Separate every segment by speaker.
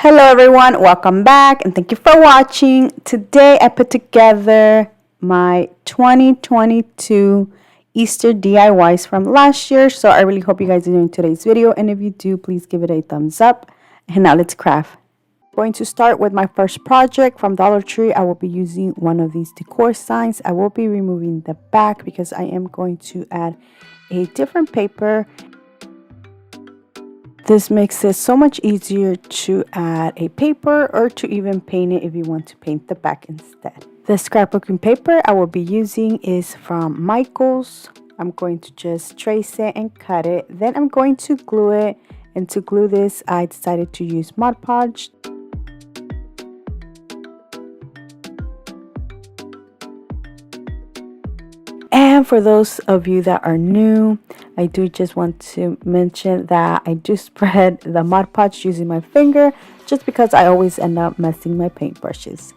Speaker 1: Hello everyone, welcome back and thank you for watching. Today I put together my 2022 Easter DIYs from last year. So I really hope you guys are enjoying today's video, and if you do, please give it a thumbs up. And now let's craft. Going to start with my first project from Dollar Tree. I will be using one of these decor signs. I will be removing the back because I am going to add a different paper. This makes it so much easier to add a paper or to even paint it if you want to paint the back instead. The scrapbooking paper I will be using is from Michaels. I'm going to just trace it and cut it. Then I'm going to glue it. And to glue this, I decided to use Mod Podge. And for those of you that are new, I do just want to mention that I do spread the Mod Podge using my finger just because I always end up messing my paintbrushes.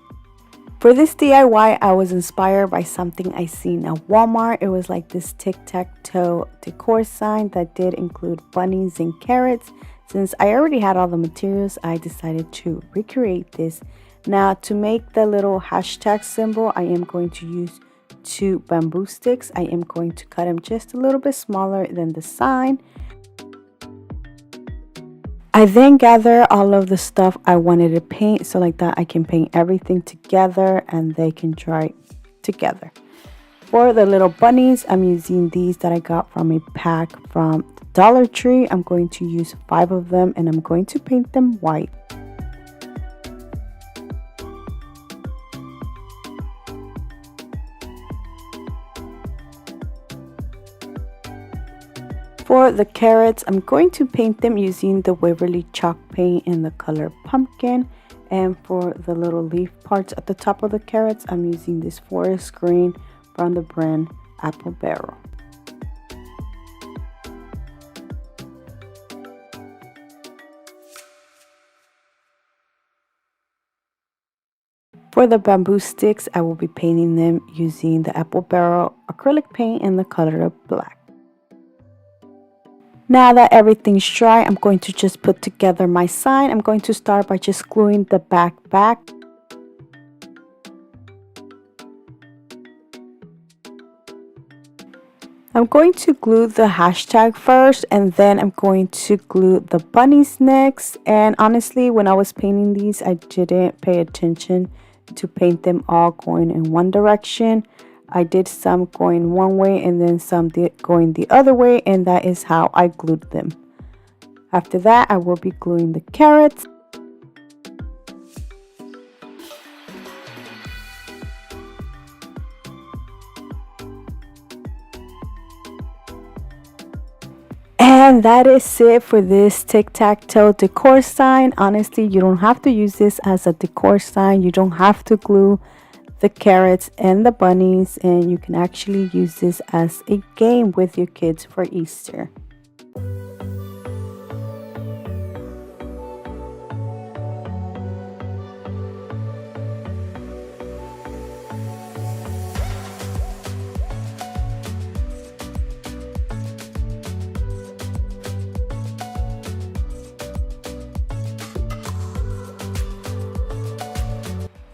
Speaker 1: For this DIY, I was inspired by something I seen at Walmart. It was like this tic-tac-toe decor sign that did include bunnies and carrots. Since I already had all the materials, I decided to recreate this. Now, to make the little hashtag symbol, I am going to use 2 bamboo sticks. I am going to cut them just a little bit smaller than the sign. I then gather all of the stuff I wanted to paint, so like that I can paint everything together and they can dry together. For the little bunnies, I'm using these that I got from a pack from Dollar Tree. I'm going to use 5 of them and I'm going to paint them white. For the carrots, I'm going to paint them using the Waverly chalk paint in the color pumpkin. And for the little leaf parts at the top of the carrots, I'm using this forest green from the brand Apple Barrel. For the bamboo sticks, I will be painting them using the Apple Barrel acrylic paint in the color of black. Now that everything's dry, I'm going to just put together my sign. I'm going to start by just gluing the back. I'm going to glue the hashtag first, and then I'm going to glue the bunnies next. And honestly, when I was painting these, I didn't pay attention to paint them all going in one direction. I did some going one way and then some going the other way, and that is how I glued them. After that, I will be gluing the carrots. And that is it for this tic-tac-toe decor sign. Honestly, you don't have to use this as a decor sign. You don't have to glue the carrots and the bunnies, and you can actually use this as a game with your kids for Easter.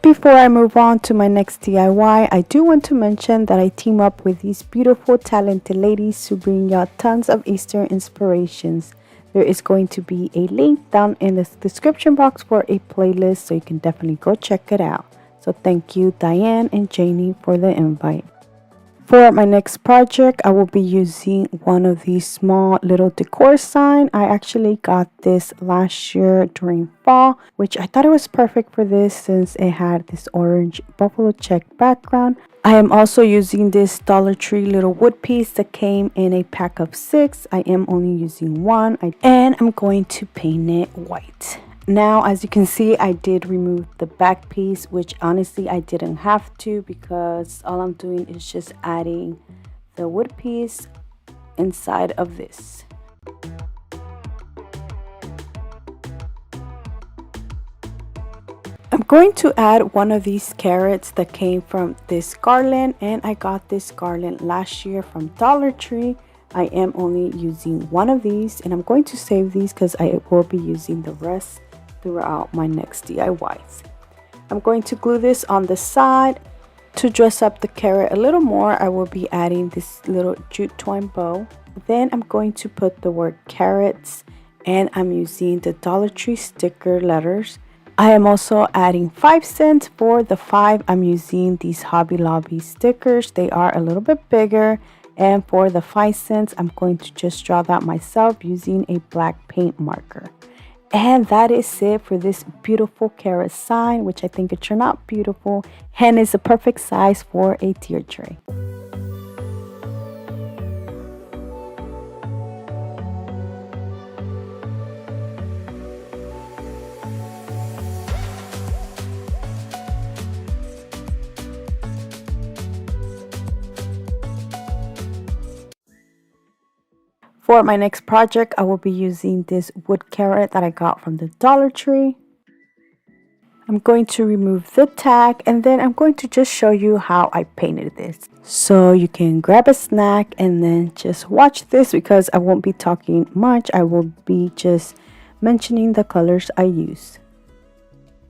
Speaker 1: Before I move on to my next DIY, I do want to mention that I team up with these beautiful, talented ladies to bring y'all tons of Easter inspirations. There is going to be a link down in the description box for a playlist, so you can definitely go check it out. So thank you, Diane and Janie, for the invite. For my next project, I will be using one of these small little decor sign. I actually got this last year during fall, which I thought it was perfect for this since it had this orange buffalo check background. I am also using this Dollar Tree little wood piece that came in a pack of 6. I am only using 1 and I'm going to paint it white. Now, as you can see, I did remove the back piece, which honestly I didn't have to because all I'm doing is just adding the wood piece inside of this. I'm going to add one of these carrots that came from this garland, and I got this garland last year from Dollar Tree. I am only using 1 of these, and I'm going to save these because I will be using the rest throughout my next DIYs. I'm going to glue this on the side. To dress up the carrot a little more, I will be adding this little jute twine bow. Then I'm going to put the word carrots, and I'm using the Dollar Tree sticker letters. I am also adding 5 cents. For the 5, I'm using these Hobby Lobby stickers. They are a little bit bigger. And for the 5 cents, I'm going to just draw that myself using a black paint marker. And that is it for this beautiful carrot sign, which I think it turned out beautiful and is a perfect size for a tier tray. For my next project, I will be using this wood carrot that I got from the Dollar Tree. I'm going to remove the tag, and then I'm going to just show you how I painted this. So you can grab a snack and then just watch this, because I won't be talking much. I will be just mentioning the colors I use.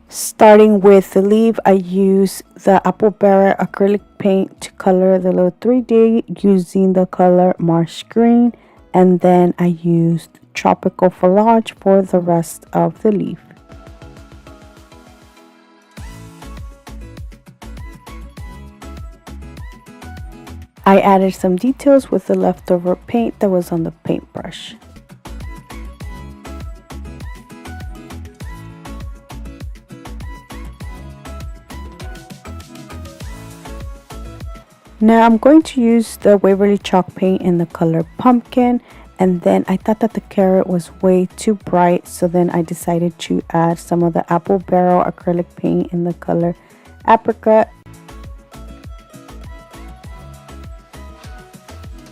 Speaker 1: Starting with the leaf, I use the Apple Barrel acrylic paint to color the little 3D using the color Marsh Green. And then I used tropical foliage for the rest of the leaf. I added some details with the leftover paint that was on the paintbrush. Now I'm going to use the Waverly chalk paint in the color pumpkin, and then I thought that the carrot was way too bright, so then I decided to add some of the Apple Barrel acrylic paint in the color apricot.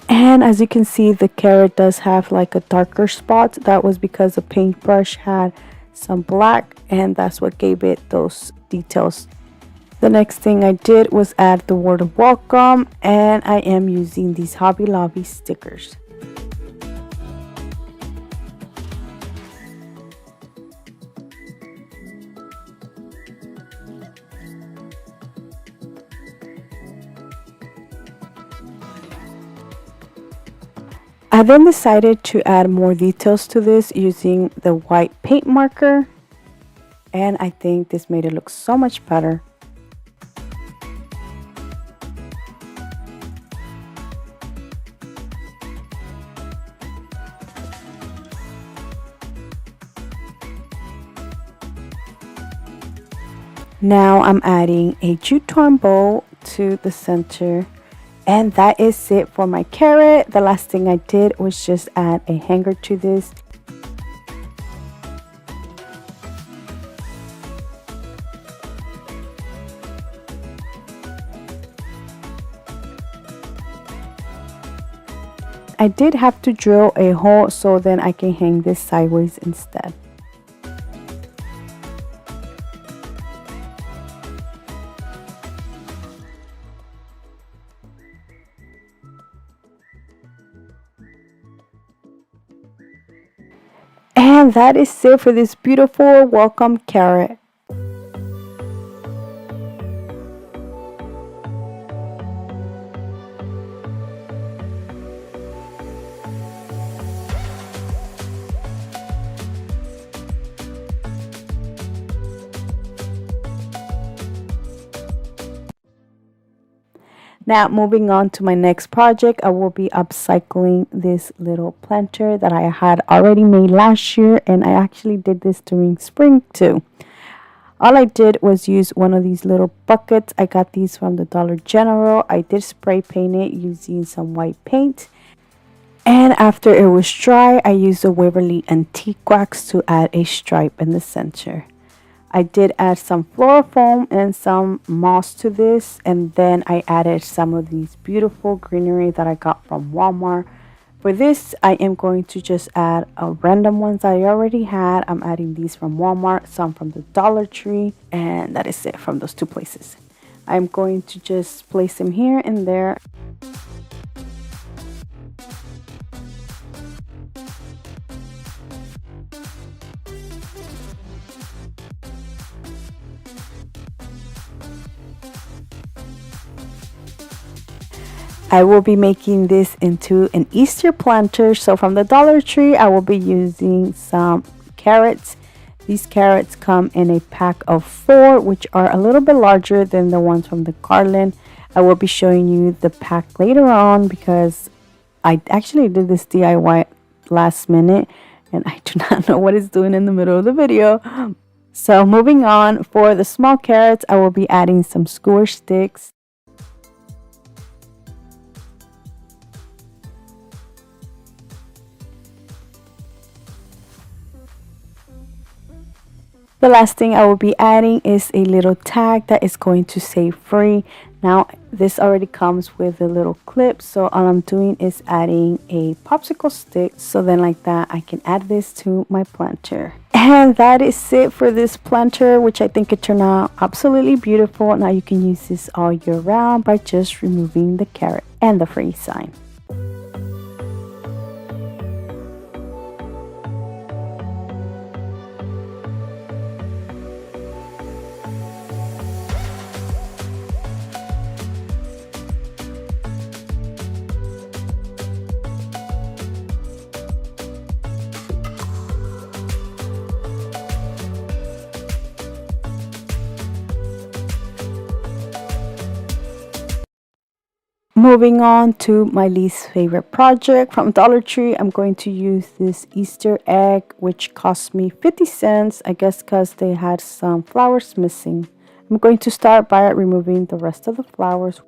Speaker 1: And as you can see, the carrot does have like a darker spot. That was because the paintbrush had some black, and that's what gave it those details. The next thing I did was add the word welcome, and I am using these Hobby Lobby stickers. I then decided to add more details to this using the white paint marker, and I think this made it look so much better. Now I'm adding a jute twine bow to the center, and that is it for my carrot. The last thing I did was just add a hanger to this. I did have to drill a hole so then I can hang this sideways instead. And that is it for this beautiful welcome carrot. Now moving on to my next project, I will be upcycling this little planter that I had already made last year, and I actually did this during spring too. All I did was use one of these little buckets. I got these from the Dollar General. I did spray paint it using some white paint. And after it was dry, I used a Waverly Antique Wax to add a stripe in the center. I did add some floral foam and some moss to this, and then I added some of these beautiful greenery that I got from Walmart. For this, I am going to just add random ones I already had. I'm adding these from Walmart, some from the Dollar Tree, and that is it from those two places. I'm going to just place them here and there. I will be making this into an Easter planter. So from the Dollar Tree, I will be using some carrots. These carrots come in a pack of 4, which are a little bit larger than the ones from the Garland. I will be showing you the pack later on because I actually did this DIY last minute and I do not know what it's doing in the middle of the video. So moving on, for the small carrots, I will be adding some skewer sticks. The last thing I will be adding is a little tag that is going to say free. Now this already comes with a little clip, so all I'm doing is adding a popsicle stick, so then like that I can add this to my planter. And that is it for this planter, which I think it turned out absolutely beautiful. Now you can use this all year round by just removing the carrot and the free sign. Moving on to my least favorite project from Dollar Tree, I'm going to use this Easter egg, which cost me 50 cents, I guess because they had some flowers missing. I'm going to start by removing the rest of the flowers.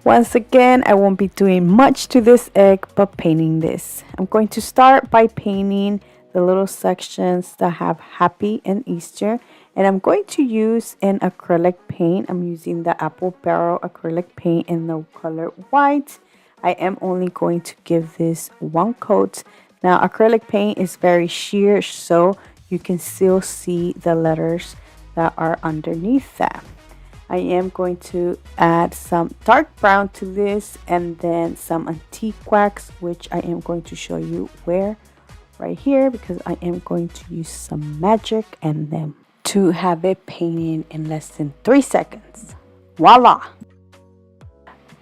Speaker 1: Once again, I won't be doing much to this egg but painting this. I'm going to start by painting the little sections that have happy and Easter, and I'm going to use an acrylic paint. I'm using the Apple Barrel acrylic paint in the color white. I am only going to give this one coat. Now acrylic paint is very sheer, so you can still see the letters that are underneath that. I am going to add some dark brown to this and then some antique wax, which I am going to show you where right here, because I am going to use some magic and then to have it painted in less than 3 seconds. Voila!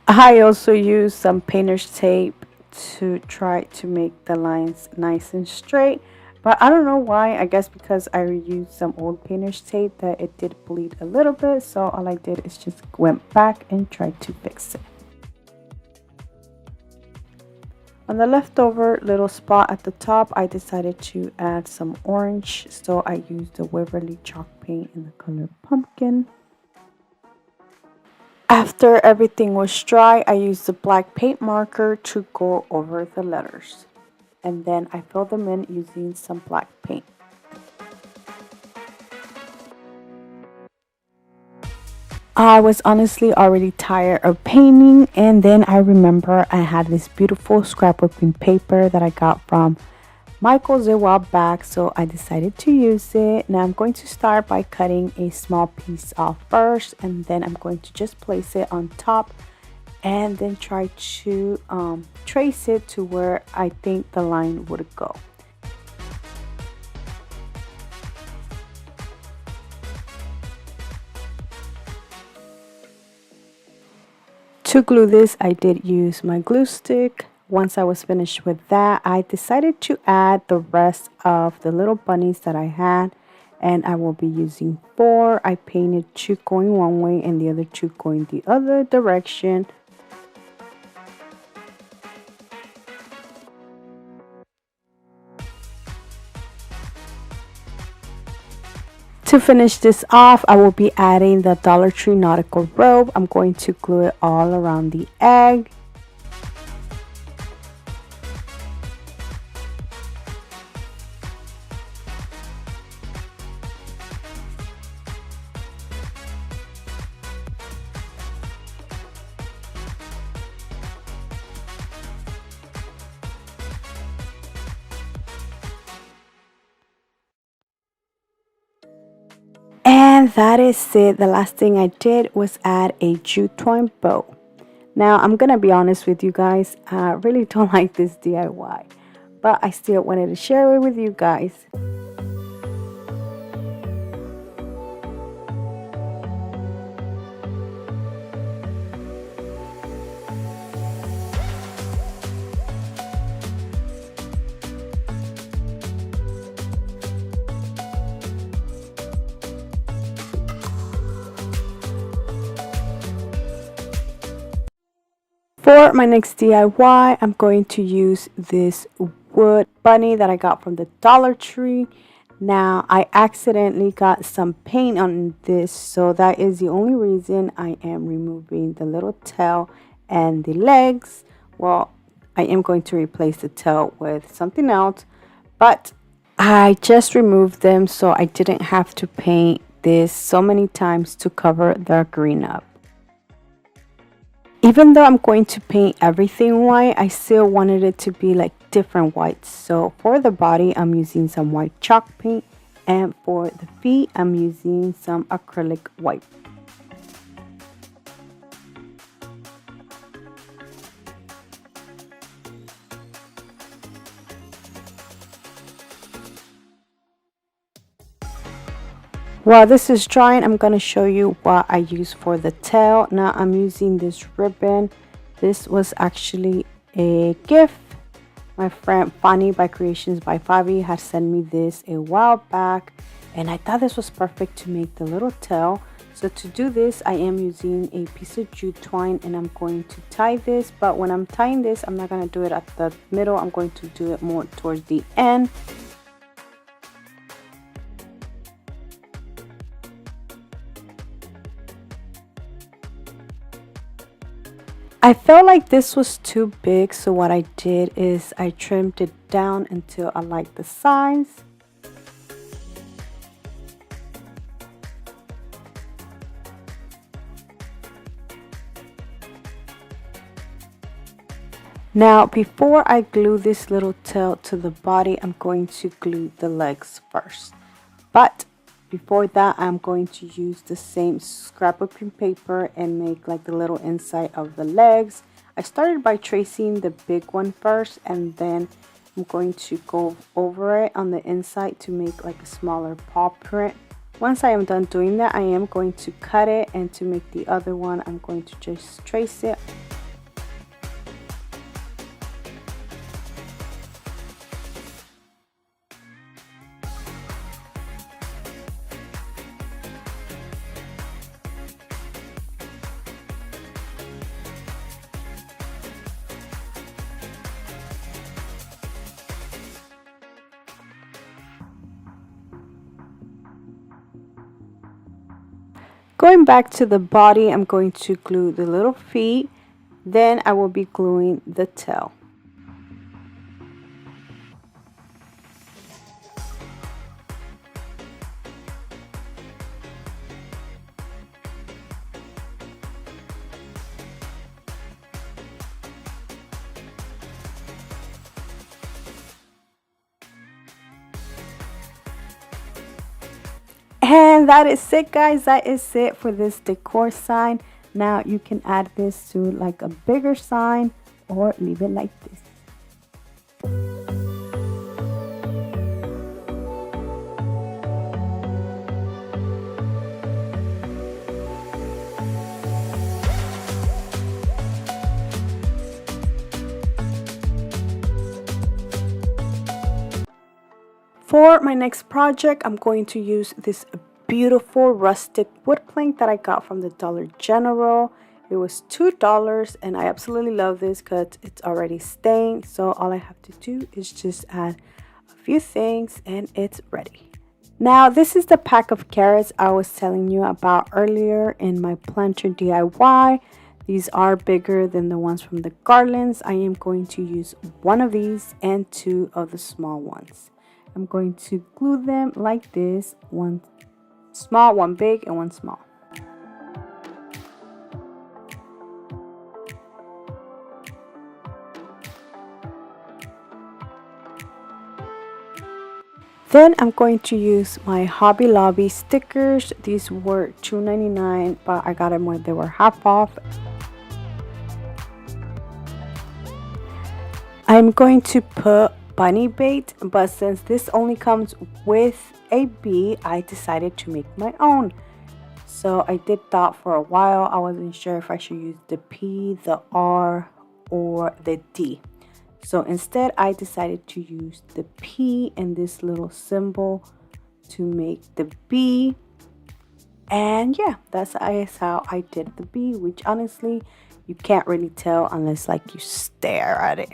Speaker 1: I also use some painter's tape to try to make the lines nice and straight, but I don't know why. I guess because I reused some old painter's tape that it did bleed a little bit, so all I did is just went back and tried to fix it. On the leftover little spot at the top, I decided to add some orange, so I used the Waverly chalk paint in the color pumpkin. After everything was dry, I used the black paint marker to go over the letters. And then I filled them in using some black paint. I was honestly already tired of painting, and then I remember I had this beautiful scrapbooking paper that I got from Michael's a while back, so I decided to use it. Now I'm going to start by cutting a small piece off first, and then I'm going to just place it on top and then try to trace it to where I think the line would go. To glue this, I did use my glue stick. Once I was finished with that, I decided to add the rest of the little bunnies that I had, and I will be using 4. I painted 2 going one way and the other 2 going the other direction. To finish this off, I will be adding the Dollar Tree nautical robe. I'm going to glue it all around the egg. And that is it. The last thing I did was add a jute twine bow. Now I'm gonna be honest with you guys, I really don't like this DIY, but I still wanted to share it with you guys. For my next DIY, I'm going to use this wood bunny that I got from the Dollar Tree. Now, I accidentally got some paint on this, so that is the only reason I am removing the little tail and the legs. Well, I am going to replace the tail with something else, but I just removed them so I didn't have to paint this so many times to cover the green up. Even though I'm going to paint everything white, I still wanted it to be like different whites. So for the body, I'm using some white chalk paint, and for the feet, I'm using some acrylic white. While this is drying, I'm going to show you what I use for the tail. Now I'm using this ribbon. This was actually a gift. My friend Fanny by Creations by Fabi had sent me this a while back, and I thought this was perfect to make the little tail. So to do this, I am using a piece of jute twine, and I'm going to tie this. But when I'm tying this, I'm not going to do it at the middle. I'm going to do it more towards the end. I felt like this was too big, so what I did is I trimmed it down until I liked the size. Now, before I glue this little tail to the body, I'm going to glue the legs first. But before that, I'm going to use the same scrapbooking paper and make like the little inside of the legs. I started by tracing the big one first, and then I'm going to go over it on the inside to make like a smaller paw print. Once I am done doing that, I am going to cut it, and to make the other one, I'm going to just trace it. Going back to the body, I'm going to glue the little feet, then I will be gluing the tail. And that is it, guys. That is it for this decor sign. Now you can add this to like a bigger sign or leave it like this. For my next project, I'm going to use this beautiful rustic wood plank that I got from the Dollar General. It was $2, and I absolutely love this because it's already stained. So all I have to do is just add a few things and it's ready. Now this is the pack of carrots I was telling you about earlier in my planter DIY. These are bigger than the ones from the garlands. I am going to use one of these and two of the small ones. I'm going to glue them like this, one small, one big, and one small. Then I'm going to use my Hobby Lobby stickers. These were $2.99, but I got them when they were half off. I'm going to put bunny bait, but since this only comes with a bee, I decided to make my own. So I did that for a while. I wasn't sure if I should use the P, the R, or the D. So instead I decided to use the P and this little symbol to make the bee. And yeah, that's how I did the bee, which honestly you can't really tell unless like you stare at it.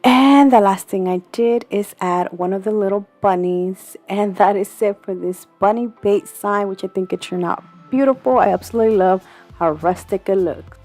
Speaker 1: And the last thing I did is add one of the little bunnies, and that is it for this bunny bait sign, which I think it turned out beautiful. I absolutely love how rustic it looks.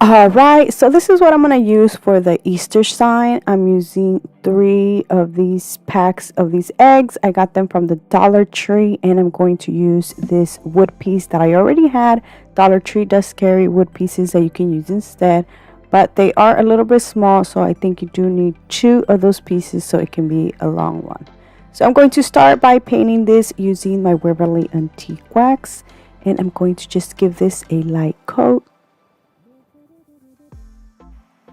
Speaker 1: Alright, so this is what I'm going to use for the Easter sign. I'm using 3 of these packs of these eggs. I got them from the Dollar Tree, and I'm going to use this wood piece that I already had. Dollar Tree does carry wood pieces that you can use instead, but they are a little bit small, so I think you do need 2 of those pieces so it can be a long one. So I'm going to start by painting this using my Waverly Antique Wax, and I'm going to just give this a light coat.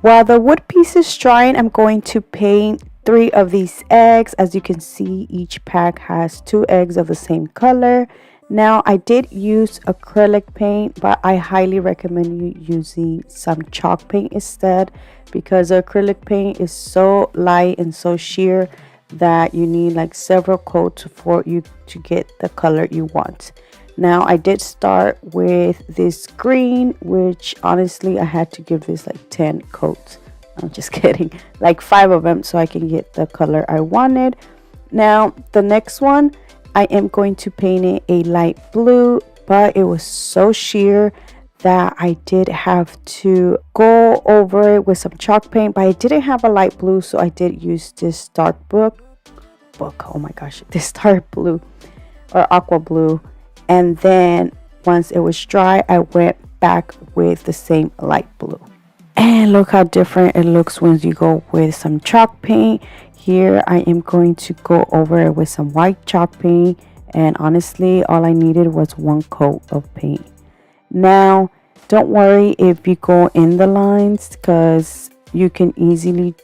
Speaker 1: While the wood piece is drying, I'm going to paint 3 of these eggs. As you can see, each pack has 2 eggs of the same color. Now, I did use acrylic paint, but I highly recommend you using some chalk paint instead, because acrylic paint is so light and so sheer that you need like several coats for you to get the color you want. Now, I did start with this green, which honestly I had to give this like 10 coats. I'm just kidding, like 5 of them so I can get the color I wanted. Now, the next one, I am going to paint it a light blue, but it was so sheer that I did have to go over it with some chalk paint, but I didn't have a light blue, so I did use this dark book. Oh my gosh, this dark blue or aqua blue. And then once it was dry, I went back with the same light blue. And look how different it looks when you go with some chalk paint. Here I am going to go over it with some white chalk paint. And honestly, all I needed was 1 coat of paint. Now, don't worry if you go in the lines, because you can easily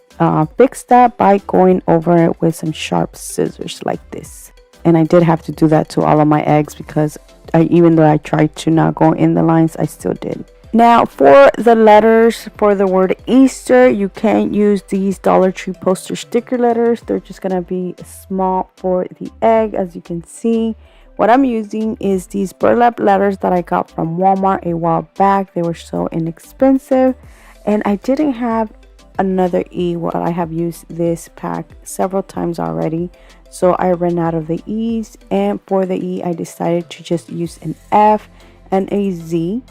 Speaker 1: fix that by going over it with some sharp scissors like this. And I did have to do that to all of my eggs, because even though I tried to not go in the lines, I still did. Now, for the letters for the word Easter, you can use these Dollar Tree poster sticker letters. They're just going to be small for the egg, as you can see. What I'm using is these burlap letters that I got from Walmart a while back. They were so inexpensive. And I didn't have another E. Well, I have used this pack several times already, so I ran out of the E's, and for the E I decided to just use an F and a Z.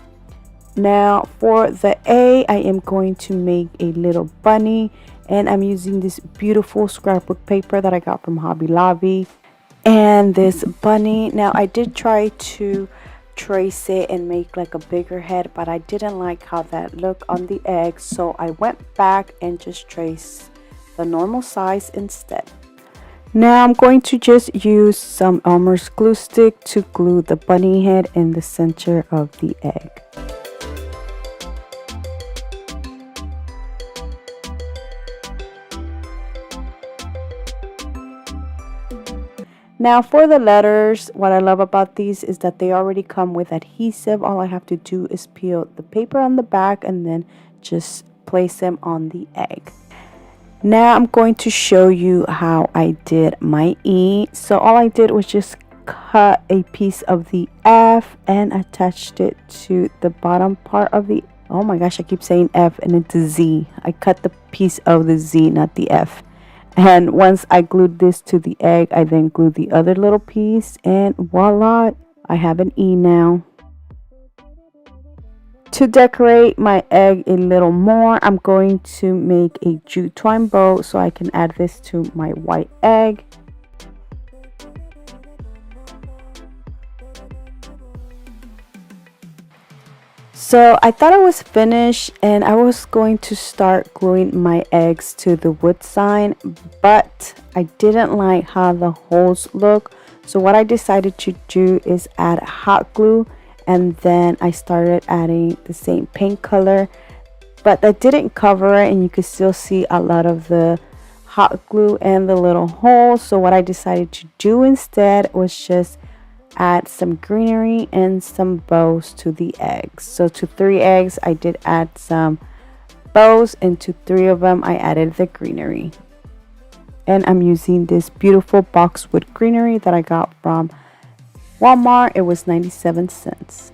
Speaker 1: Now for the A, I am going to make a little bunny, and I'm using this beautiful scrapbook paper that I got from Hobby Lobby. And this bunny, now I did try to trace it and make like a bigger head, but I didn't like how that looked on the egg, so I went back and just traced the normal size instead. Now I'm going to just use some Elmer's glue stick to glue the bunny head in the center of the egg. Now for the letters, what I love about these is that they already come with adhesive. All I have to do is peel the paper on the back and then just place them on the egg. Now I'm going to show you how I did my E. So all I did was just cut a piece of the F and attached it to the bottom part of the, oh my gosh, I keep saying F and it's a Z. I cut the piece of the Z, not the F. And once I glued this to the egg, I then glued the other little piece, and voila, I have an E now. To decorate my egg a little more, I'm going to make a jute twine bow so I can add this to my white egg. So I thought I was finished and I was going to start gluing my eggs to the wood sign, but I didn't like how the holes look. So what I decided to do is add hot glue, and then I started adding the same paint color, but that didn't cover it and you could still see a lot of the hot glue and the little holes. So what I decided to do instead was just add some greenery and some bows to the eggs. So to 3 eggs I did add some bows, and to 3 of them I added the greenery. And I'm using this beautiful boxwood greenery that I got from Walmart. It was 97 cents.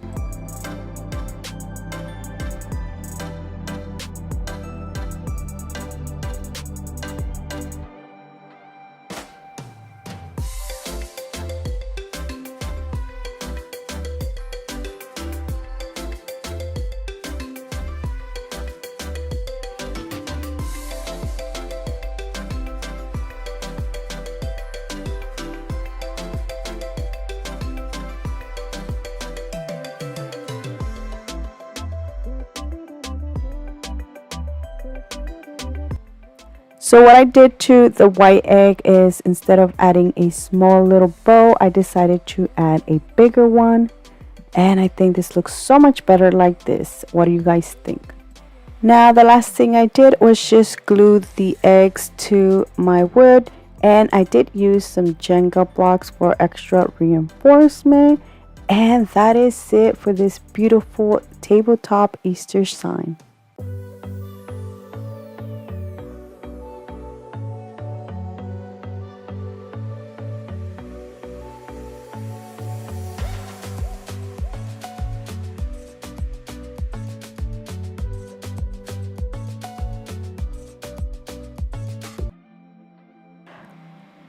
Speaker 1: So what I did to the white egg is, instead of adding a small little bow, I decided to add a bigger one. And I think this looks so much better like this. What do you guys think? Now the last thing I did was just glue the eggs to my wood. And I did use some Jenga blocks for extra reinforcement. And that is it for this beautiful tabletop Easter sign.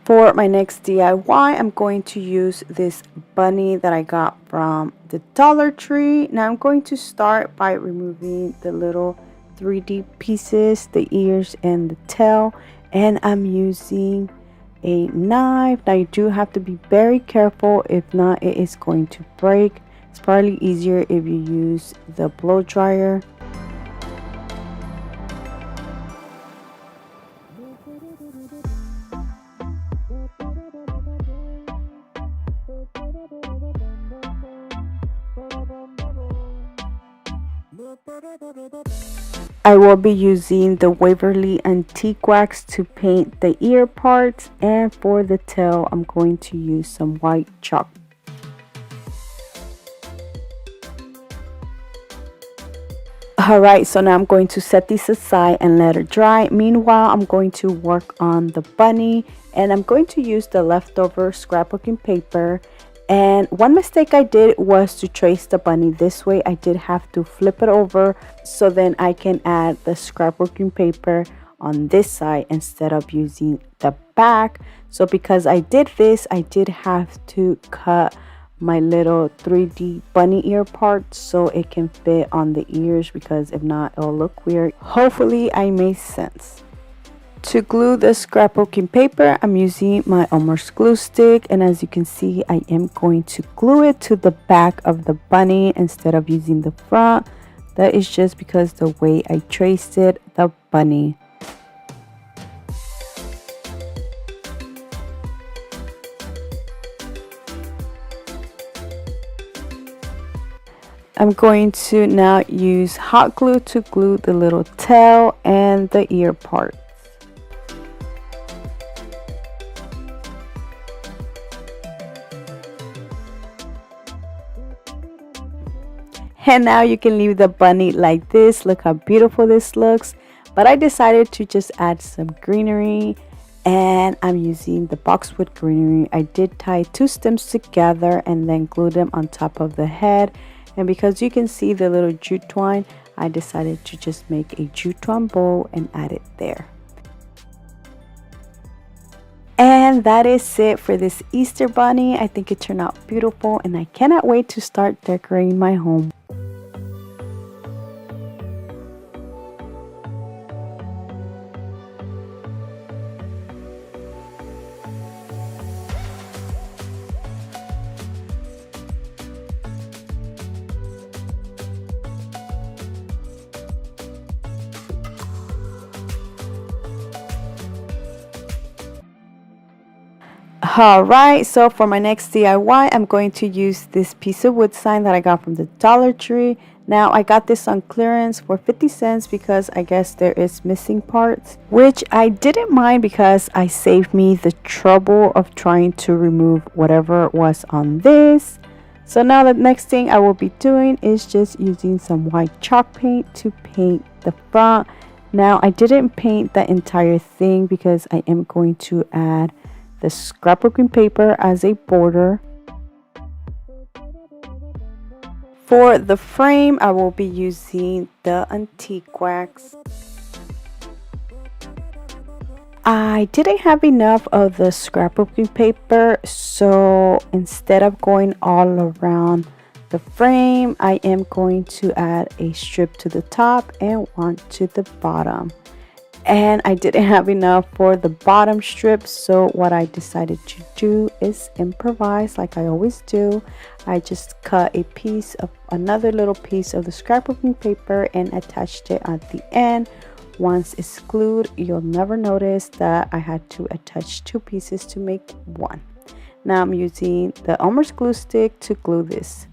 Speaker 1: For my next DIY, I'm going to use this bunny that I got from the Dollar Tree. Now I'm going to start by removing the little 3D pieces, the ears and the tail, and I'm using a knife. Now you do have to be very careful, if not it is going to break. It's probably easier if you use the blow dryer. I will be using the Waverly Antique Wax to paint the ear parts, and for the tail I'm going to use some white chalk. Alright, so now I'm going to set these aside and let it dry. Meanwhile, I'm going to work on the bunny, and I'm going to use the leftover scrapbooking paper. And one mistake I did was to trace the bunny this way. I did have to flip it over so then I can add the scrapbooking paper on this side instead of using the back. So because I did this, I did have to cut my little 3D bunny ear part so it can fit on the ears, because if not it'll look weird. Hopefully I made sense. To glue the scrapbooking paper, I'm using my Elmer's glue stick, and as you can see I am going to glue it to the back of the bunny instead of using the front. That is just because the way I traced it, the bunny. I'm going to now use hot glue to glue the little tail and the ear part. And now you can leave the bunny like this. Look how beautiful this looks. But I decided to just add some greenery, and I'm using the boxwood greenery. I did tie 2 stems together and then glue them on top of the head. And because you can see the little jute twine, I decided to just make a jute twine bow and add it there. And that is it for this Easter bunny. I think it turned out beautiful and I cannot wait to start decorating my home. Alright, so for my next DIY, I'm going to use this piece of wood sign that I got from the Dollar Tree. Now, I got this on clearance for 50 cents because I guess there is missing parts, which I didn't mind because I saved me the trouble of trying to remove whatever was on this. So now the next thing I will be doing is just using some white chalk paint to paint the front. Now, I didn't paint the entire thing because I am going to add the scrapbooking paper as a border. For the frame, I will be using the antique wax. I didn't have enough of the scrapbooking paper, so instead of going all around the frame, I am going to add a strip to the top and one to the bottom. And I didn't have enough for the bottom strip, so what I decided to do is improvise like I always do. I just cut a piece of another little piece of the scrapbooking paper and attached it at the end. Once it's glued, you'll never notice that I had to attach two pieces to make one. Now I'm using the Elmer's glue stick to glue this.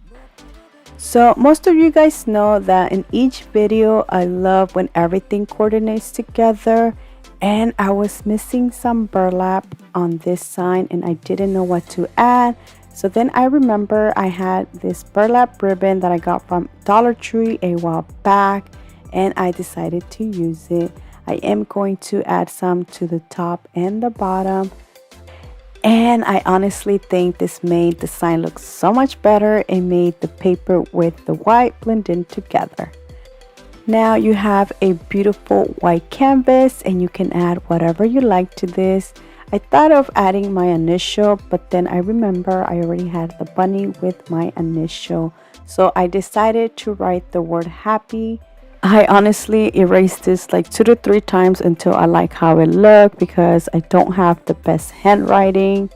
Speaker 1: So most of you guys know that in each video I love when everything coordinates together, and I was missing some burlap on this sign and I didn't know what to add. So then I remember I had this burlap ribbon that I got from Dollar Tree a while back, and I decided to use it. I am going to add some to the top and the bottom. And I honestly think this made the sign look so much better. It made the paper with the white blend in together. Now you have a beautiful white canvas and you can add whatever you like to this. I thought of adding my initial, but then I remember I already had the bunny with my initial. So I decided to write the word happy. I honestly erased this like 2 to 3 times until I like how it looked because I don't have the best handwriting.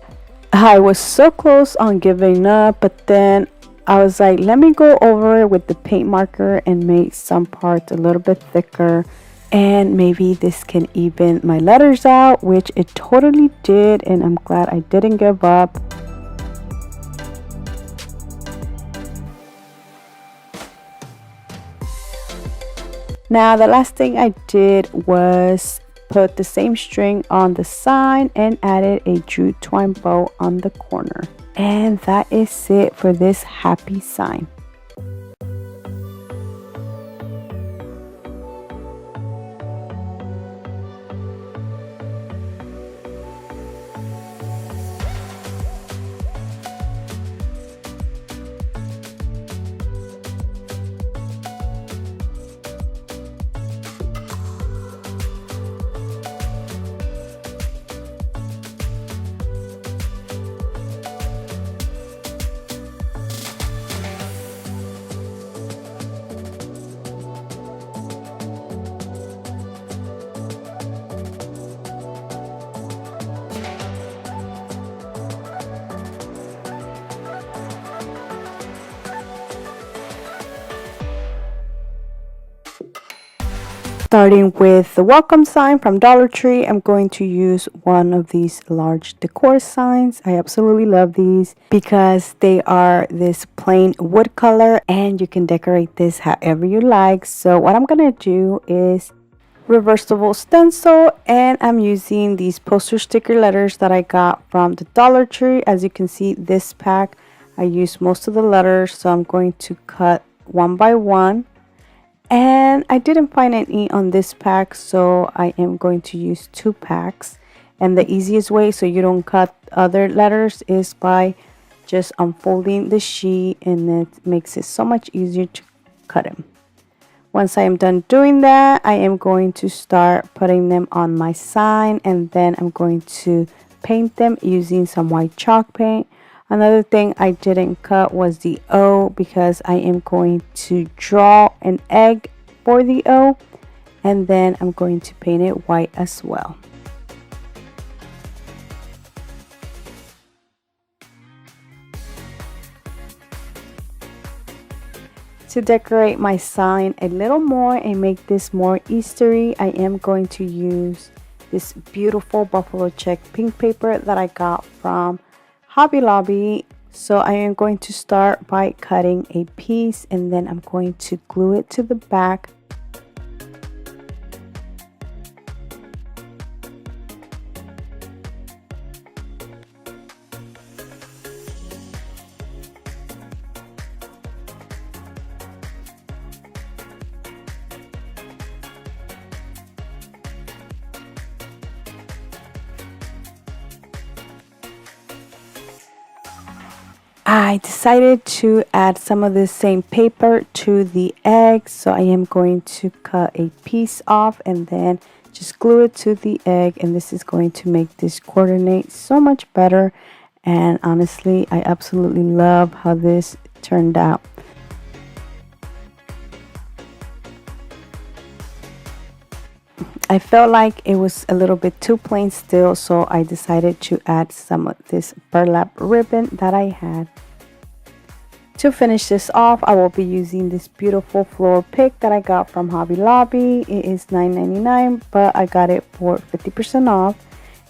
Speaker 1: I was so close on giving up, but then I was like, let me go over it with the paint marker and make some parts a little bit thicker, and maybe this can even my letters out, which it totally did, and I'm glad I didn't give up. Now the last thing I did was put the same string on the sign and added a jute twine bow on the corner. And that is it for this happy sign. Starting with the welcome sign from Dollar Tree, I'm going to use one of these large decor signs. I absolutely love these because they are this plain wood color and you can decorate this however you like. So what I'm going to do is reversible stencil, and I'm using these poster sticker letters that I got from the Dollar Tree. As you can see, this pack I used most of the letters, so I'm going to cut one by one. And I didn't find any on this pack, so I am going to use 2 packs. And the easiest way so you don't cut other letters is by just unfolding the sheet, and it makes it so much easier to cut them. Once I am done doing that, I am going to start putting them on my sign, and then I'm going to paint them using some white chalk paint. Another thing I didn't cut was the O because I am going to draw an egg for the O, and then I'm going to paint it white as well. To decorate my sign a little more and make this more Eastery, I am going to use this beautiful buffalo check pink paper that I got from Hobby Lobby. So I am going to start by cutting a piece, and then I'm going to glue it to the back. I decided to add some of this same paper to the egg, so I am going to cut a piece off and then just glue it to the egg, and this is going to make this coordinate so much better. And honestly, I absolutely love how this turned out. I felt like it was a little bit too plain still, so I decided to add some of this burlap ribbon that I had. To finish this off, I will be using this beautiful floral pick that I got from Hobby Lobby. It is $9.99, but I got it for 50% off.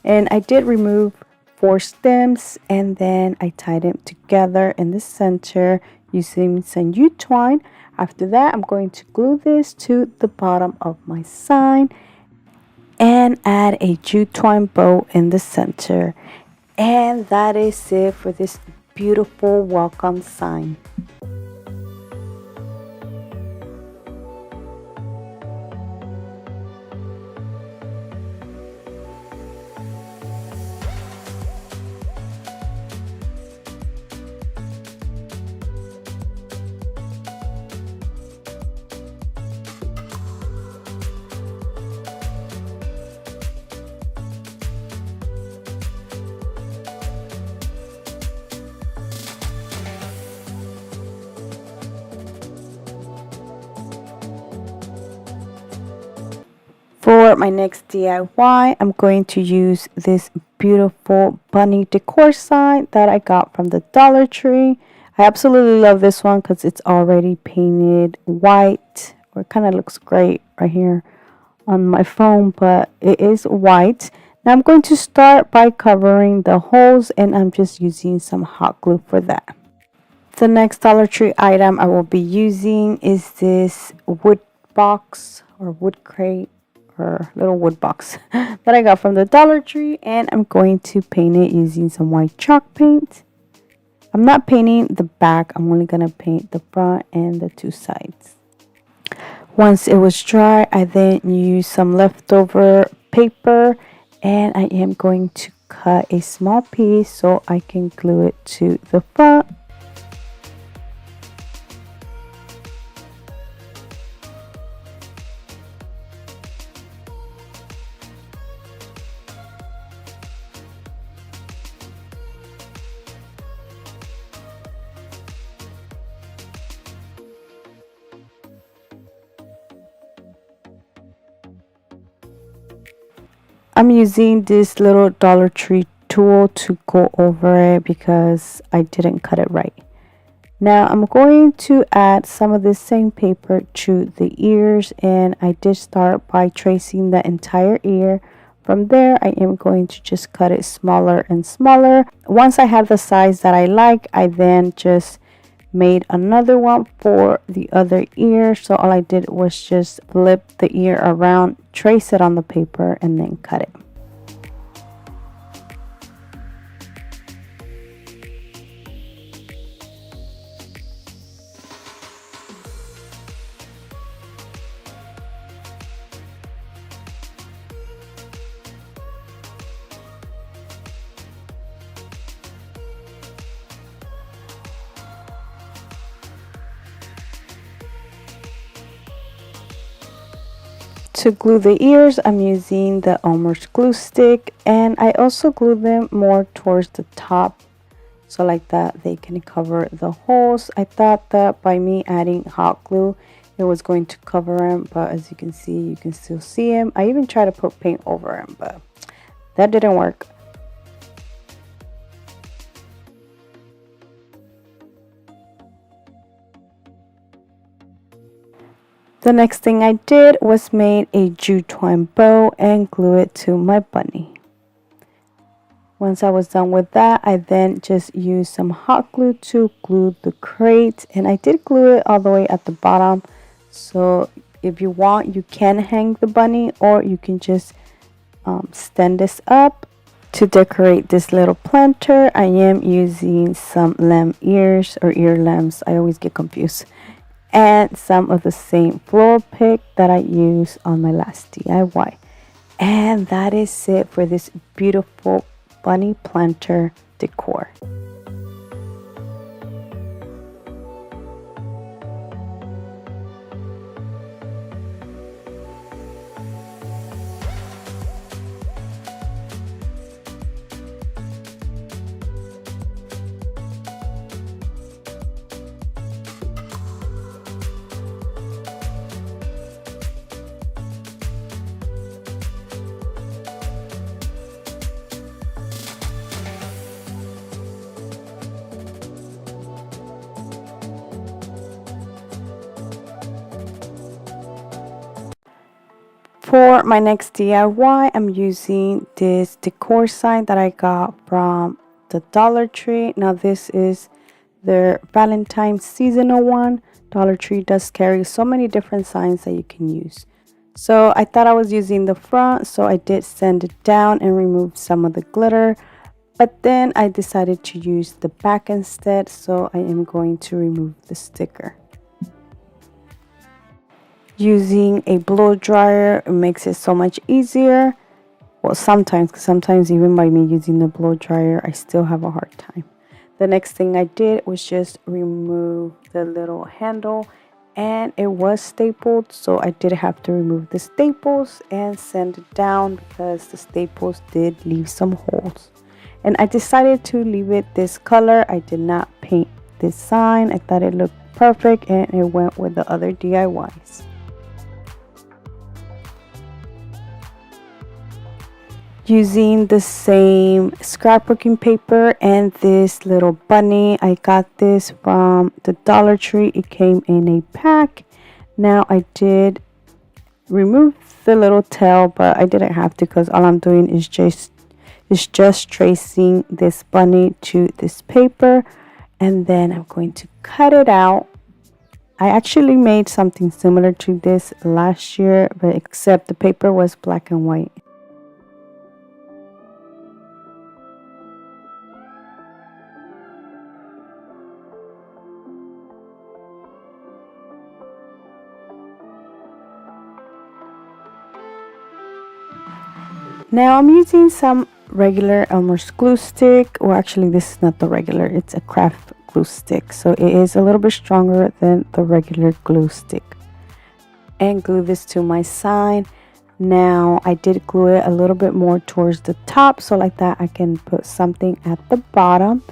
Speaker 1: And I did remove 4 stems, and then I tied them together in the center using some U twine. After that, I'm going to glue this to the bottom of my sign and add a jute twine bow in the center. And that is it for this beautiful welcome sign. For my next DIY, I'm going to use this beautiful bunny decor sign that I got from the Dollar Tree. I absolutely love this one because it's already painted white, or it kind of looks great right here on my phone, but it is white. Now I'm going to start by covering the holes, and I'm just using some hot glue for that. The next Dollar Tree item I will be using is this wood box or wood crate or little wood box that I got from the Dollar Tree, and I'm going to paint it using some white chalk paint. I'm not painting the back, I'm only going to paint the front and the 2 sides. Once it was dry, I then used some leftover paper, and I am going to cut a small piece so I can glue it to the front. I'm using this little Dollar Tree tool to go over it because I didn't cut it right. Now I'm going to add some of this same paper to the ears, and I did start by tracing the entire ear. From there, I am going to just cut it smaller and smaller. Once I have the size that I like, I then just made another one for the other ear. So all I did was just flip the ear around, trace it on the paper, and then cut it. To glue the ears, I'm using the Elmer's glue stick, and I also glue them more towards the top, so like that they can cover the holes. I thought that by me adding hot glue it was going to cover them, but as you can see, you can still see them. I even tried to put paint over them, but that didn't work. The next thing I did was made a jute twine bow and glue it to my bunny. Once I was done with that, I then just used some hot glue to glue the crate, and I did glue it all the way at the bottom. So if you want, you can hang the bunny, or you can just stand this up. To decorate this little planter, I am using some lamb ears or ear lambs. I always get confused. And some of the same floral pick that I used on my last DIY. And that is it for this beautiful bunny planter decor. For my next DIY, I'm using this decor sign that I got from the Dollar Tree. Now this is their Valentine's seasonal one. Dollar Tree does carry so many different signs that you can use. So I thought I was using the front, so I did sand it down and remove some of the glitter. But then I decided to use the back instead, so I am going to remove the sticker. Using a blow dryer makes it so much easier. Well, sometimes even by me using the blow dryer, I still have a hard time. The next thing I did was just remove the little handle, and it was stapled, so I did have to remove the staples and sand it down because the staples did leave some holes. And I decided to leave it this color. I did not paint this sign. I thought it looked perfect and it went with the other DIYs. Using the same scrapbooking paper and this little bunny. I got this from the Dollar Tree. It came in a pack. Now I did remove the little tail, but I didn't have to because all I'm doing is just tracing this bunny to this paper, and then I'm going to cut it out. I actually made something similar to this last year, but except the paper was black and white. Now I'm using some regular Elmer's glue stick. Well, actually this is not the regular, it's a craft glue stick, so it is a little bit stronger than the regular glue stick. And glue this to my sign. Now I did glue it a little bit more towards the top, so like that I can put something at the bottom.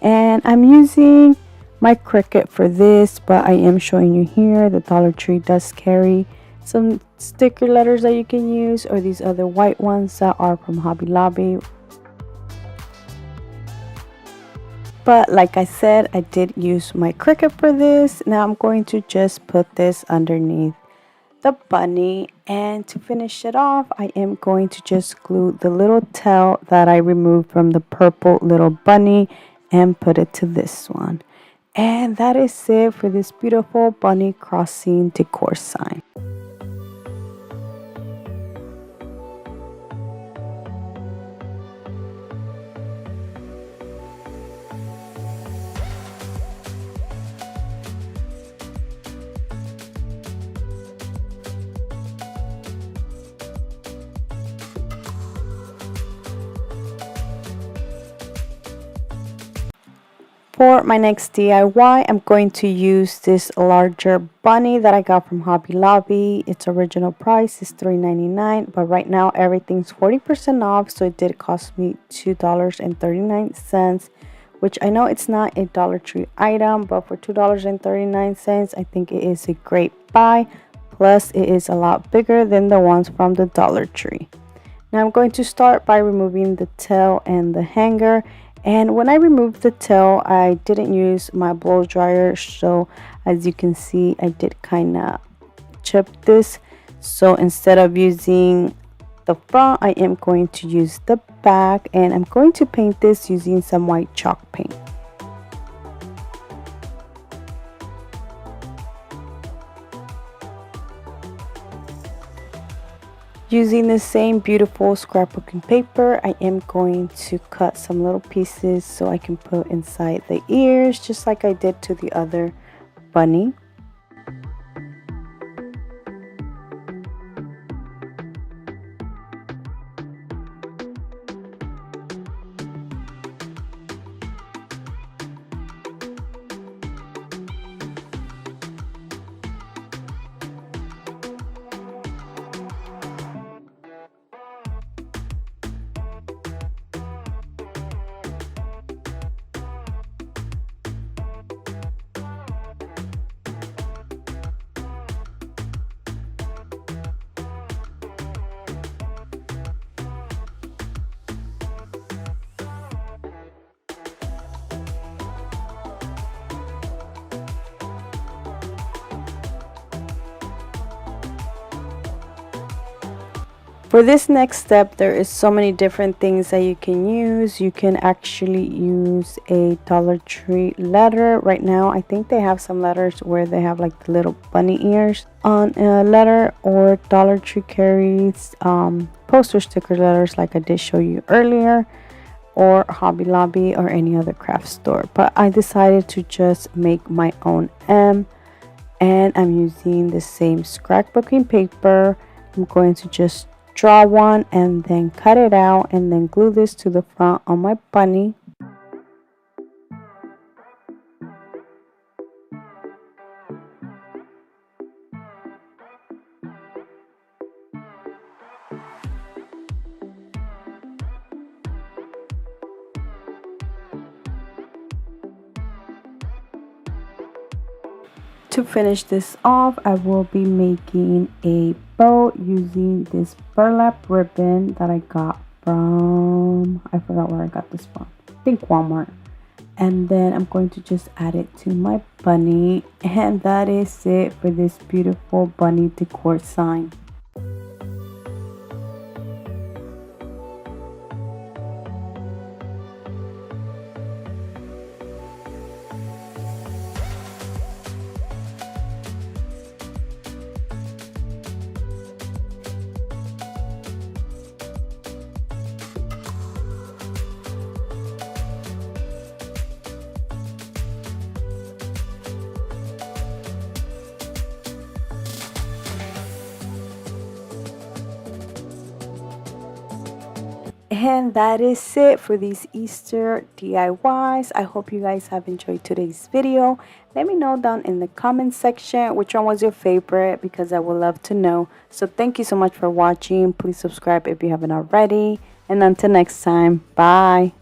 Speaker 1: And I'm using my Cricut for this, but I am showing you here the Dollar Tree does carry some sticker letters that you can use, or these other white ones that are from Hobby Lobby. But like I said, I did use my Cricut for this. Now I'm going to just put this underneath the bunny, and to finish it off, I am going to just glue the little tail that I removed from the purple little bunny and put it to this one. And that is it for this beautiful bunny crossing decor sign. For my next DIY, I'm going to use this larger bunny that I got from Hobby Lobby. Its original price is $3.99, but right now everything's 40% off, so it did cost me $2.39, which I know it's not a Dollar Tree item, but for $2.39, I think it is a great buy. Plus, it is a lot bigger than the ones from the Dollar Tree. Now I'm going to start by removing the tail and the hanger. And when I removed the tail, I didn't use my blow dryer, so as you can see, I did kind of chip this. So instead of using the front, I am going to use the back, and I'm going to paint this using some white chalk paint. Using the same beautiful scrapbooking paper, I am going to cut some little pieces so I can put inside the ears, just like I did to the other bunny. For this next step, there is so many different things that you can use. You can actually use a Dollar Tree letter. Right now, I think they have some letters where they have like the little bunny ears on a letter, or Dollar Tree carries poster sticker letters like I did show you earlier, or Hobby Lobby or any other craft store. But I decided to just make my own M, and I'm using the same scrapbooking paper. I'm going to just draw one and then cut it out and then glue this to the front on my bunny. To finish this off, I will be making a bow using this burlap ribbon that I got from, I forgot where I got this from, I think Walmart. And then I'm going to just add it to my bunny, and that is it for this beautiful bunny decor sign. And that is it for these Easter DIYs. I hope you guys have enjoyed today's video. Let me know down in the comment section which one was your favorite, because I would love to know. So thank you so much for watching. Please subscribe if you haven't already. And until next time, bye.